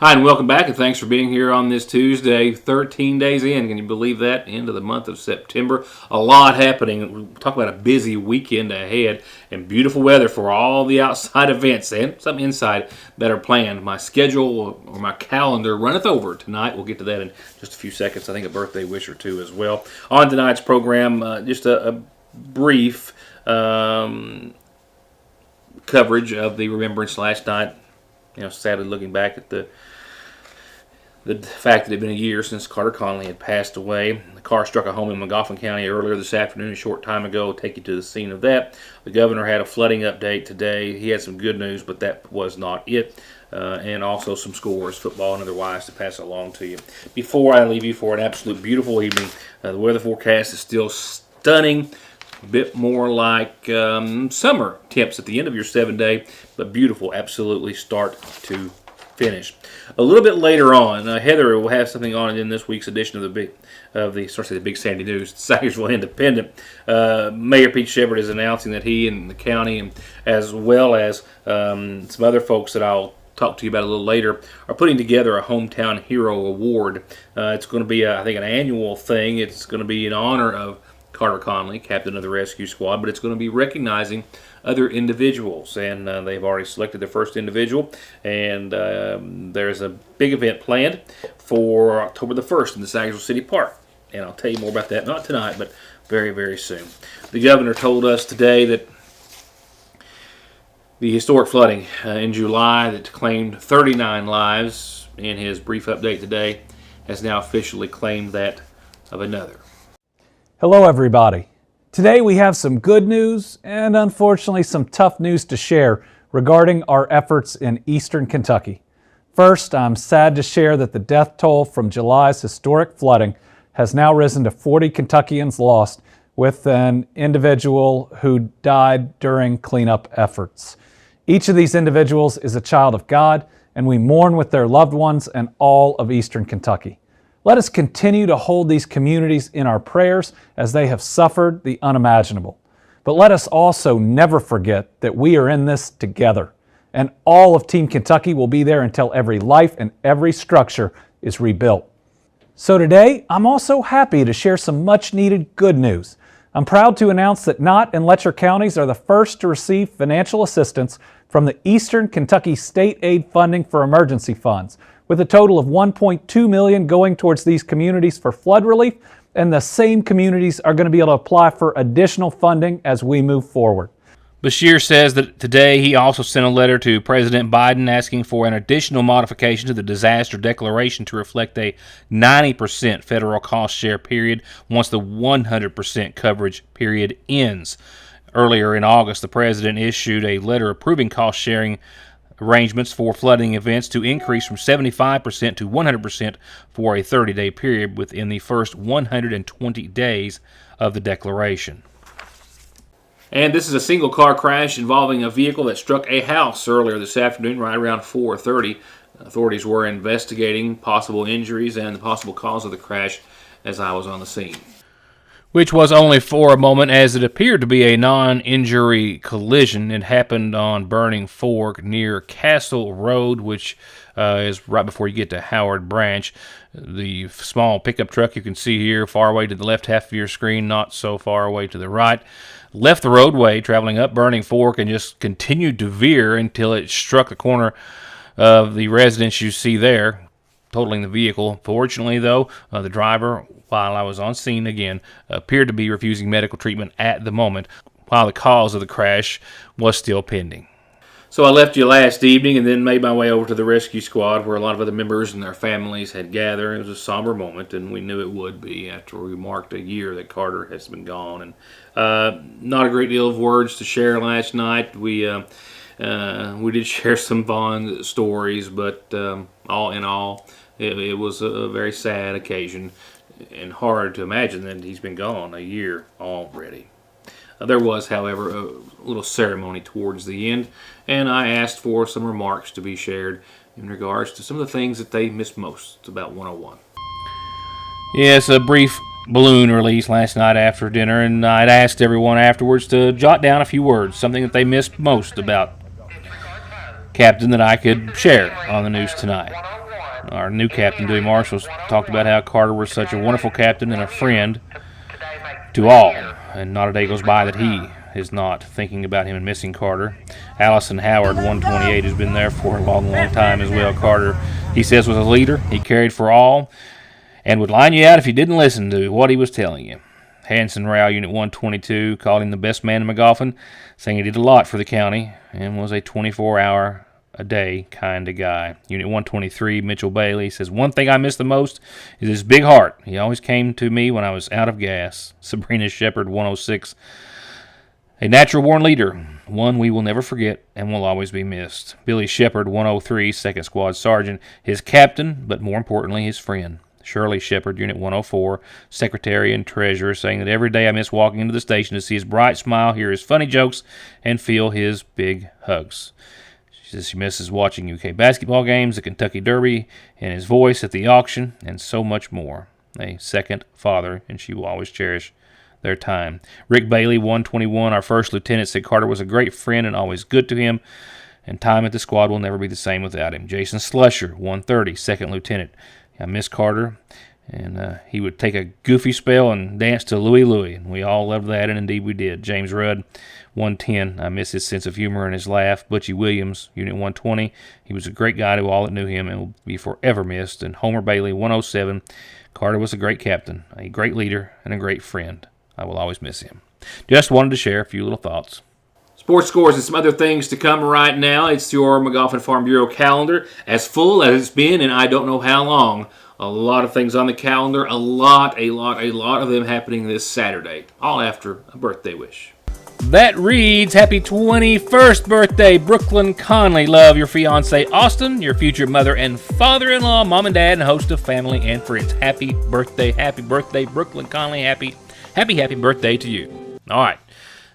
Hi, and welcome back, and thanks for being here on this Tuesday, 13 days in. Can you believe that? Into the month of September. A lot happening. We'll talk about a busy weekend ahead and beautiful weather for all the outside events and some inside that are planned. My schedule or my calendar runneth over tonight. We'll get to that in just a few seconds. I think a birthday wish or two as well. On tonight's program, just a brief coverage of the remembrance last night. Sadly looking back at the fact that it had been a year since Carter Conley had passed away. The car struck a home in McGoffin County earlier this afternoon, a short time ago. I'll take you to the scene of that. The governor had a flooding update today. He had some good news, but that was not it. And also some scores, football and otherwise, to pass along to you. Before I leave you for an absolute beautiful evening, the weather forecast is still stunning. A bit more like summer temps at the end of your 7-day, but beautiful, absolutely start to finish. A little bit later on, Heather will have something on in this week's edition of the Big Sandy News, Sandersville Independent. Mayor Pete Shepard is announcing that he and the county, and as well as some other folks that I'll talk to you about a little later, are putting together a Hometown Hero Award. It's going to be, I think, an annual thing. It's going to be in honor of Carter Conley, captain of the rescue squad, but it's going to be recognizing other individuals, and they've already selected their first individual, and there's a big event planned for October the 1st in the Sandersville City Park, and I'll tell you more about that, not tonight, but very, very soon. The governor told us today that the historic flooding in July that claimed 39 lives in his brief update today has now officially claimed that of another. Hello everybody. Today we have some good news and unfortunately some tough news to share regarding our efforts in Eastern Kentucky. First, I'm sad to share that the death toll from July's historic flooding has now risen to 40 Kentuckians lost, with an individual who died during cleanup efforts. Each of these individuals is a child of God, and we mourn with their loved ones and all of Eastern Kentucky. Let us continue to hold these communities in our prayers as they have suffered the unimaginable. But let us also never forget that we are in this together, and all of Team Kentucky will be there until every life and every structure is rebuilt. So today, I'm also happy to share some much-needed good news. I'm proud to announce that Knott and Letcher counties are the first to receive financial assistance from the Eastern Kentucky State Aid Funding for Emergency Funds, with a total of $1.2 million going towards these communities for flood relief, and the same communities are going to be able to apply for additional funding as we move forward. Bashir says that today he also sent a letter to President Biden asking for an additional modification to the disaster declaration to reflect a 90% federal cost share period once the 100% coverage period ends. Earlier in August, the president issued a letter approving cost sharing arrangements for flooding events to increase from 75% to 100% for a 30-day period within the first 120 days of the declaration. And this is a single car crash involving a vehicle that struck a house earlier this afternoon, right around 4:30. Authorities were investigating possible injuries and the possible cause of the crash as I was on the scene, which was only for a moment, as it appeared to be a non-injury collision. It happened on Burning Fork near Castle Road, which is right before you get to Howard Branch. The small pickup truck you can see here, far away to the left half of your screen, not so far away to the right, left the roadway traveling up Burning Fork and just continued to veer until it struck the corner of the residence you see there, totaling the vehicle. Fortunately, though, the driver, while I was on scene again, appeared to be refusing medical treatment at the moment, while the cause of the crash was still pending. So I left you last evening and then made my way over to the rescue squad where a lot of other members and their families had gathered. It was a somber moment, and we knew it would be after we marked a year that Carter has been gone. And not a great deal of words to share last night. We did share some fond stories, but all in all, it was a very sad occasion and hard to imagine that he's been gone a year already. There was, however, a little ceremony towards the end, and I asked for some remarks to be shared in regards to some of the things that they missed most about 101. Yes, a brief balloon release last night after dinner, and I'd asked everyone afterwards to jot down a few words, something that they missed most about Captain that I could share on the news tonight. Our new captain, Dewey Marshall, talked about how Carter was such a wonderful captain and a friend to all, and not a day goes by that he is not thinking about him and missing Carter. Allison Howard, 128, has been there for a long, long time as well. Carter, he says, was a leader. He cared for all and would line you out if you didn't listen to what he was telling you. Hanson Rao, Unit 122, called him the best man in McGoffin, saying he did a lot for the county and was a 24-hour-a-day kind of guy. Unit 123, Mitchell Bailey, says, one thing I miss the most is his big heart. He always came to me when I was out of gas. Sabrina Shepard, 106, a natural-born leader, one we will never forget and will always be missed. Billy Shepard, 103, 2nd Squad Sergeant, his captain, but more importantly, his friend. Shirley Shepard, Unit 104, Secretary and Treasurer, saying that every day I miss walking into the station to see his bright smile, hear his funny jokes, and feel his big hugs. She says she misses watching UK basketball games, the Kentucky Derby, and his voice at the auction, and so much more. A second father, and she will always cherish their time. Rick Bailey, 121, our first lieutenant, said Carter was a great friend and always good to him, and time at the squad will never be the same without him. Jason Slusher, 130, second lieutenant. I miss Carter, and he would take a goofy spell and dance to Louie Louie, and we all loved that, and indeed we did. James Rudd, 110, I miss his sense of humor and his laugh. Butchie Williams, Unit 120, he was a great guy to all that knew him and will be forever missed. And Homer Bailey, 107, Carter was a great captain, a great leader, and a great friend. I will always miss him. Just wanted to share a few little thoughts. Sports scores and some other things to come right now. It's your McGoffin Farm Bureau calendar, as full as it's been in I don't know how long. A lot of things on the calendar, a lot of them happening this Saturday, all after a birthday wish. That reads, happy 21st birthday, Brooklyn Conley. Love your fiance, Austin, your future mother and father-in-law, mom and dad, and host of family and friends. Happy birthday, Brooklyn Conley. Happy birthday to you. All right.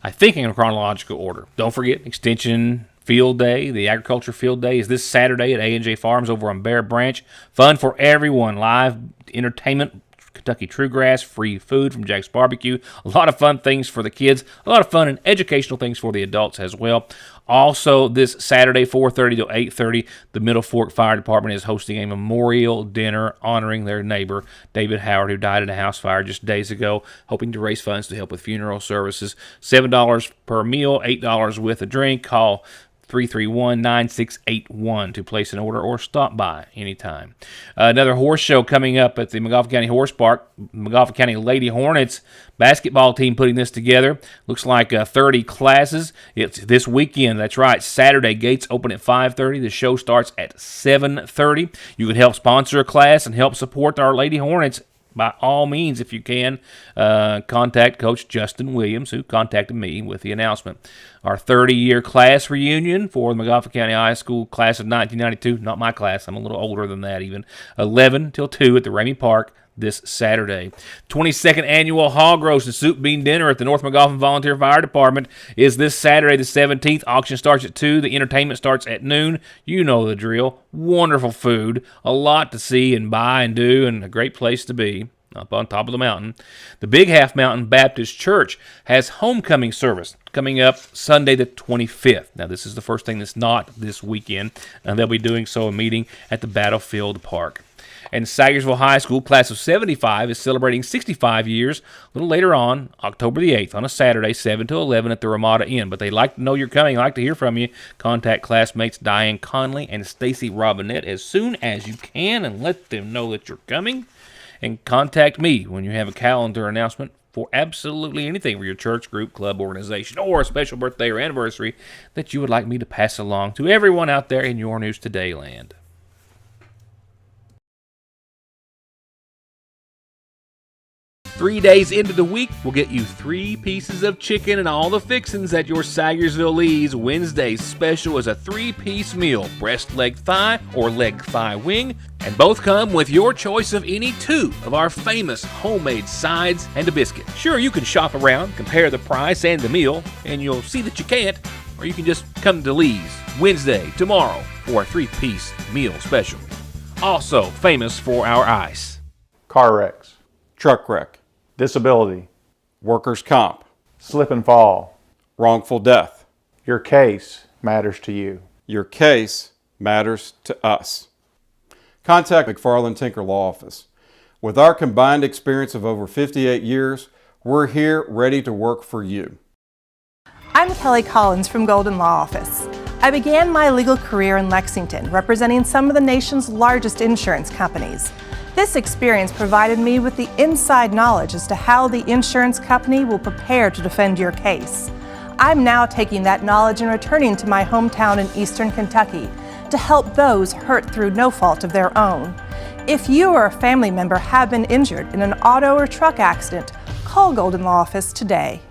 I think in chronological order. Don't forget, Extension Field Day, the Agriculture Field Day, is this Saturday at A&J Farms over on Bear Branch. Fun for everyone. Live entertainment, Kentucky Truegrass, free food from Jack's Barbecue. A lot of fun things for the kids. A lot of fun and educational things for the adults as well. Also, this Saturday, 4:30 to 8:30, the Middle Fork Fire Department is hosting a memorial dinner honoring their neighbor, David Howard, who died in a house fire just days ago, hoping to raise funds to help with funeral services. $7 per meal, $8 with a drink. Call 331-9681 to place an order or stop by anytime. Another horse show coming up at the McGoffin County Horse Park. McGoffin County Lady Hornets basketball team putting this together. Looks like 30 classes. It's this weekend. That's right. Saturday. Gates open at 5:30. The show starts at 7:30. You can help sponsor a class and help support our Lady Hornets. By all means, if you can, contact Coach Justin Williams, who contacted me with the announcement. Our 30-year class reunion for the McGoffin County High School class of 1992. Not my class. I'm a little older than that even. 11 till 2 at the Ramey Park this Saturday. 22nd Annual Hog Roast and Soup Bean Dinner at the North McGoffin Volunteer Fire Department is this Saturday the 17th. Auction starts at 2. The entertainment starts at noon. You know the drill. Wonderful food. A lot to see and buy and do, and a great place to be up on top of the mountain. The Big Half Mountain Baptist Church has homecoming service coming up Sunday the 25th. Now, this is the first thing that's not this weekend, and they'll be doing so a meeting at the Battlefield Park. And Sagersville High School, class of 75, is celebrating 65 years a little later on, October the 8th, on a Saturday, 7 to 11 at the Ramada Inn. But they like to know you're coming, like to hear from you. Contact classmates Diane Conley and Stacy Robinette as soon as you can and let them know that you're coming. And contact me when you have a calendar announcement for absolutely anything for your church, group, club, organization, or a special birthday or anniversary that you would like me to pass along to everyone out there in Your News Today land. Three days into the week, we'll get you 3 pieces of chicken and all the fixings at your Sagersville Lee's. Wednesday's special is a 3-piece meal, breast, leg, thigh, or leg, thigh, wing, and both come with your choice of any 2 of our famous homemade sides and a biscuit. Sure, you can shop around, compare the price and the meal, and you'll see that you can't, or you can just come to Lee's Wednesday, tomorrow, for a 3-piece meal special. Also famous for our ice. Car wrecks, Truck wreck, disability, workers' comp, slip and fall. wrongful death. Your case matters to you. Your case matters to us. Contact McFarland Tinker Law Office. With our combined experience of over 58 years, we're here ready to work for you. I'm Kelly Collins from Golden Law Office. I began my legal career in Lexington, representing some of the nation's largest insurance companies. This experience provided me with the inside knowledge as to how the insurance company will prepare to defend your case. I'm now taking that knowledge and returning to my hometown in Eastern Kentucky to help those hurt through no fault of their own. If you or a family member have been injured in an auto or truck accident, call Golden Law Office today.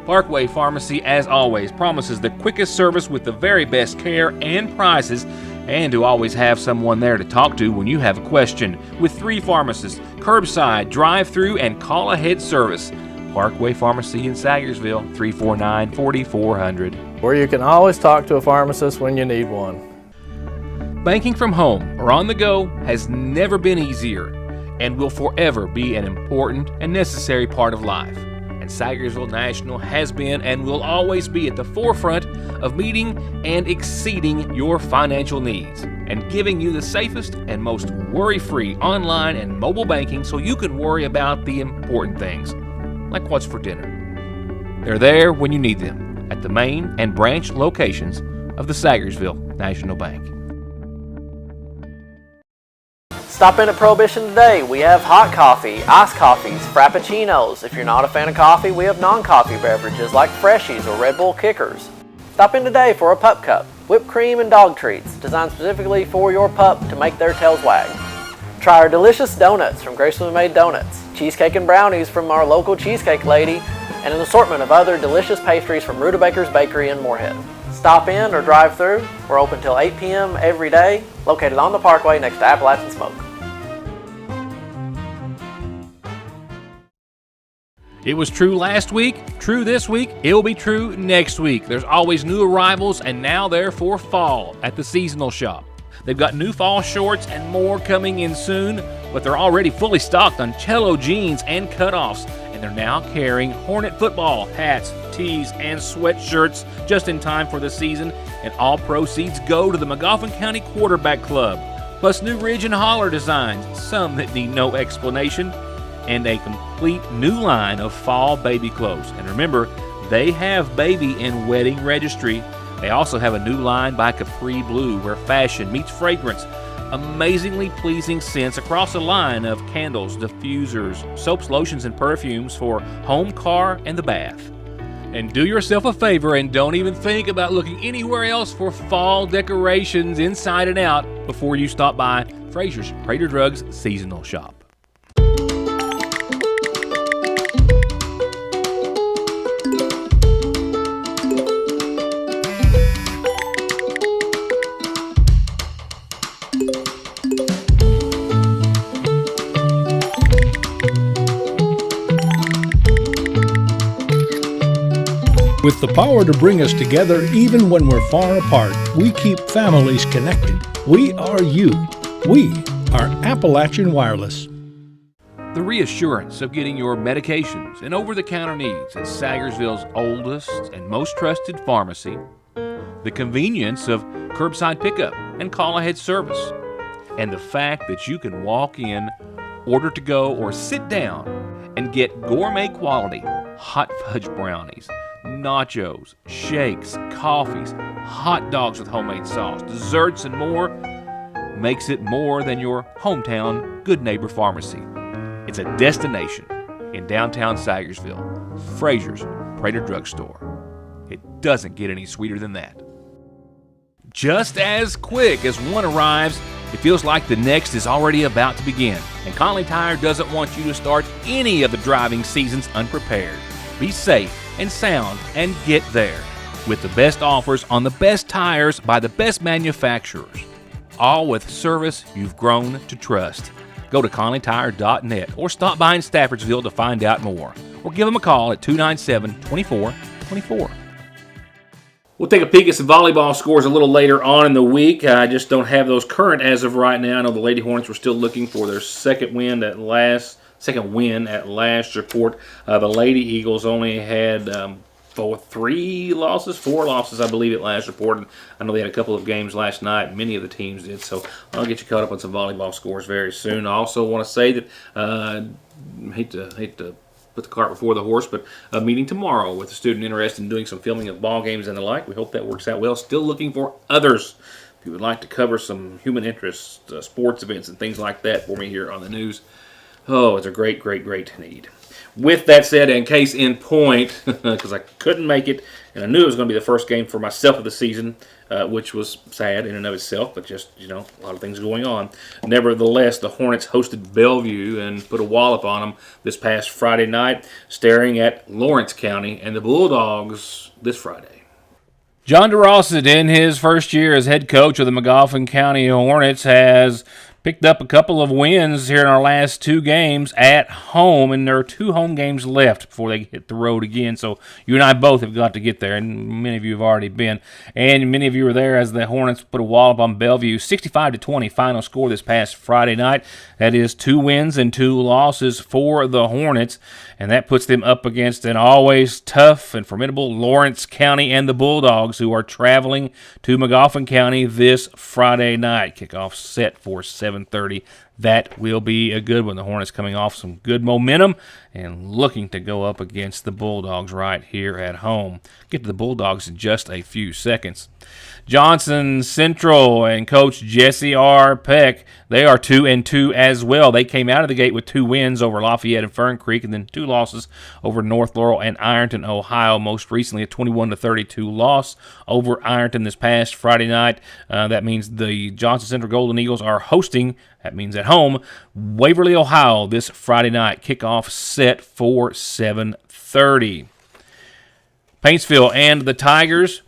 Parkway Pharmacy, as always, promises the quickest service with the very best care and prices, and to always have someone there to talk to when you have a question. With 3 pharmacists, curbside, drive-through, and call-ahead service. Parkway Pharmacy in Sagersville, 349-4400. Where you can always talk to a pharmacist when you need one. Banking from home or on the go has never been easier and will forever be an important and necessary part of life. And Sagersville National has been and will always be at the forefront of meeting and exceeding your financial needs and giving you the safest and most worry-free online and mobile banking so you can worry about the important things, like what's for dinner. They're there when you need them at the main and branch locations of the Sagersville National Bank. Stop in at Prohibition today. We have hot coffee, iced coffees, frappuccinos. If you're not a fan of coffee, we have non-coffee beverages like Freshies or Red Bull Kickers. Stop in today for a pup cup, whipped cream and dog treats designed specifically for your pup to make their tails wag. Try our delicious donuts from Gracefully Made Donuts, cheesecake and brownies from our local cheesecake lady, and an assortment of other delicious pastries from Rutabaker's Bakery in Moorhead. Stop in or drive through. We're open till 8 p.m. every day, located on the Parkway next to Appalachian Smoke. It was true last week, true this week, it'll be true next week. There's always new arrivals, and now they're for fall at the seasonal shop. They've got new fall shorts and more coming in soon, but they're already fully stocked on cello jeans and cutoffs, and they're now carrying Hornet football, hats, tees, and sweatshirts just in time for the season, and all proceeds go to the Magoffin County Quarterback Club, plus new Ridge and Holler designs, some that need no explanation, and a complete new line of fall baby clothes. And remember, they have baby and wedding registry. They also have a new line by Capri Blue where fashion meets fragrance. Amazingly pleasing scents across a line of candles, diffusers, soaps, lotions, and perfumes for home, car, and the bath. And do yourself a favor and don't even think about looking anywhere else for fall decorations inside and out before you stop by Fraser's Prater Drugs Seasonal Shop. With the power to bring us together even when we're far apart, we keep families connected. We are you. We are Appalachian Wireless. The reassurance of getting your medications and over-the-counter needs at Sagersville's oldest and most trusted pharmacy. The convenience of curbside pickup and call-ahead service. And the fact that you can walk in, order to go, or sit down and get gourmet quality hot fudge brownies, nachos, shakes, coffees, hot dogs with homemade sauce, desserts, and more makes it more than your hometown Good Neighbor Pharmacy. It's a destination in downtown Sagersville, Fraser's Prater Drugstore. It doesn't get any sweeter than that. Just as quick as one arrives, it feels like the next is already about to begin. And Conley Tire doesn't want you to start any of the driving seasons unprepared. Be safe and sound and get there with the best offers on the best tires by the best manufacturers. All with service you've grown to trust. Go to conleytire.net or stop by in Staffordsville to find out more. Or give them a call at 297-2424. We'll take a peek at some volleyball scores a little later on in the week. I just don't have those current as of right now. I know the Lady Hornets were still looking for their second win at last report. The Lady Eagles only had four losses, I believe, at last report. And I know they had a couple of games last night. Many of the teams did. So I'll get you caught up on some volleyball scores very soon. I also want to say that hate to put the cart before the horse, but a meeting tomorrow with a student interested in doing some filming of ball games and the like. We hope that works out well. Still looking for others. If you would like to cover some human interest, sports events, and things like that for me here on the news, it's a great, great, great need. With that said, and case in point, because I couldn't make it, and I knew it was going to be the first game for myself of the season, which was sad in and of itself, but just, a lot of things going on. Nevertheless, the Hornets hosted Bellevue and put a wallop on them this past Friday night, staring at Lawrence County and the Bulldogs this Friday. John DeRossett, in his first year as head coach of the Magoffin County Hornets, has picked up a couple of wins here in our last two games at home, and there are two home games left before they hit the road again. So you and I both have got to get there, and many of you have already been. And many of you were there as the Hornets put a wallop on Bellevue. 65-20 final score this past Friday night. That is 2 wins and 2 losses for the Hornets, and that puts them up against an always tough and formidable Lawrence County and the Bulldogs, who are traveling to Magoffin County this Friday night. Kickoff set for 7:30. That will be a good one. The Hornets coming off some good momentum and looking to go up against the Bulldogs right here at home. Get to the Bulldogs in just a few seconds. Johnson Central and Coach Jesse R. Peck, they are 2-2 as well. They came out of the gate with 2 wins over Lafayette and Fern Creek, and then 2 losses over North Laurel and Ironton, Ohio. Most recently, a 21-32 loss over Ironton this past Friday night. That means the Johnson Central Golden Eagles are hosting, that means at home, Waverly, Ohio this Friday night. Kickoff set for 7:30. Paintsville and the Tigers,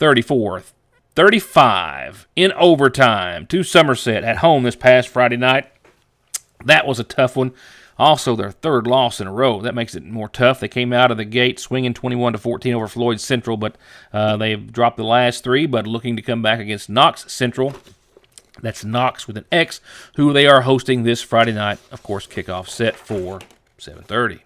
34-35 in overtime to Somerset at home this past Friday night. That was a tough one. Also, their 3rd loss in a row. That makes it more tough. They came out of the gate swinging 21-14 over Floyd Central, but they've dropped the last 3, but looking to come back against Knox Central. That's Knox with an X, who they are hosting this Friday night. Of course, kickoff set for 7:30.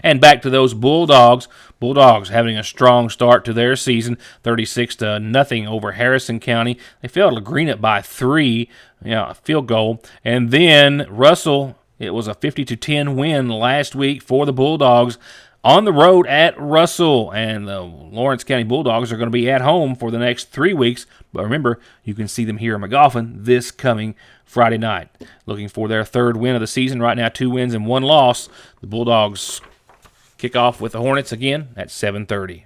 And back to those Bulldogs. Bulldogs having a strong start to their season, 36-0 over Harrison County. They failed to green it by 3, a field goal. And then Russell, it was a 50-10 win last week for the Bulldogs on the road at Russell. And the Lawrence County Bulldogs are going to be at home for the next 3 weeks. But remember, you can see them here in Magoffin this coming Friday night. Looking for their 3rd win of the season. Right now, 2 wins and 1 loss. The Bulldogs kick off with the Hornets again at 7:30.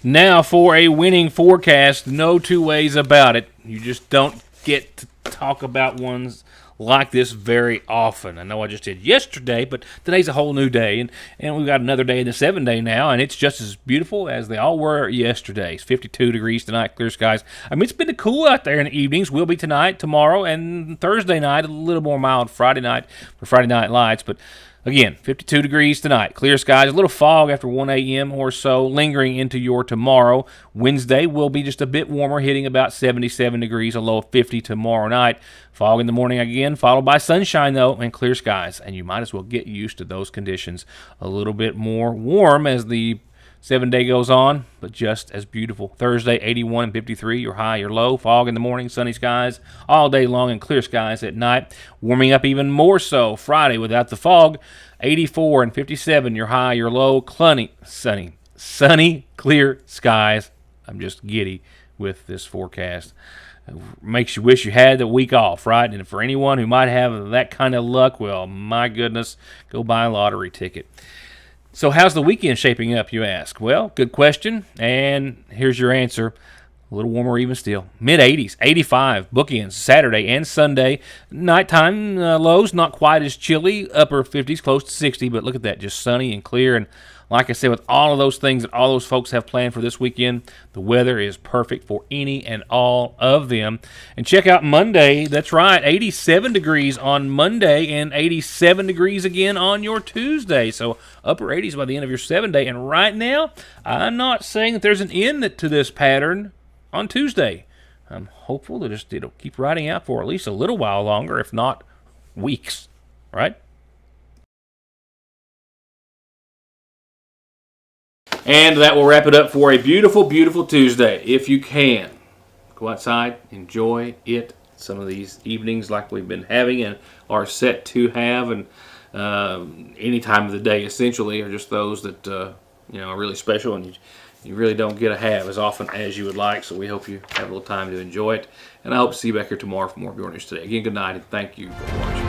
Now for a winning forecast. No two ways about it. You just don't get to talk about ones like this very often. I know I just did yesterday, but today's a whole new day, and we've got another day in the 7-day now, and it's just as beautiful as they all were yesterday. It's 52 degrees tonight, clear skies. I mean, it's been cool out there in the evenings. Will be tonight, tomorrow, and Thursday night, a little more mild Friday night for Friday Night Lights, but again, 52 degrees tonight. Clear skies. A little fog after 1 a.m. or so lingering into your tomorrow. Wednesday will be just a bit warmer, hitting about 77 degrees, a low of 50 tomorrow night. Fog in the morning again, followed by sunshine, though, and clear skies. And you might as well get used to those conditions. A little bit more warm as the 7-day goes on, but just as beautiful. Thursday, 81 and 53, your high, your low. Fog in the morning, sunny skies all day long, and clear skies at night. Warming up even more so Friday without the fog, 84 and 57, your high, your low. Sunny, clear skies. I'm just giddy with this forecast. Makes you wish you had the week off, right? And for anyone who might have that kind of luck, well, my goodness, go buy a lottery ticket. So how's the weekend shaping up, you ask? Well, good question, and here's your answer. A little warmer even still. Mid-80s, 85, bookends, Saturday and Sunday. Nighttime lows, not quite as chilly. Upper 50s, close to 60, but look at that, just sunny and clear. And like I said, with all of those things that all those folks have planned for this weekend, the weather is perfect for any and all of them. And check out Monday. That's right, 87 degrees on Monday and 87 degrees again on your Tuesday. So upper 80s by the end of your 7-day. And right now, I'm not saying that there's an end to this pattern on Tuesday. I'm hopeful that it'll keep riding out for at least a little while longer, if not weeks, right? And that will wrap it up for a beautiful, beautiful Tuesday. If you can, go outside, enjoy it. Some of these evenings like we've been having and are set to have, and any time of the day essentially are just those that are really special, and you really don't get to have as often as you would like. So we hope you have a little time to enjoy it, and I hope to see you back here tomorrow for more of Your News Today. Again, good night, and thank you for watching.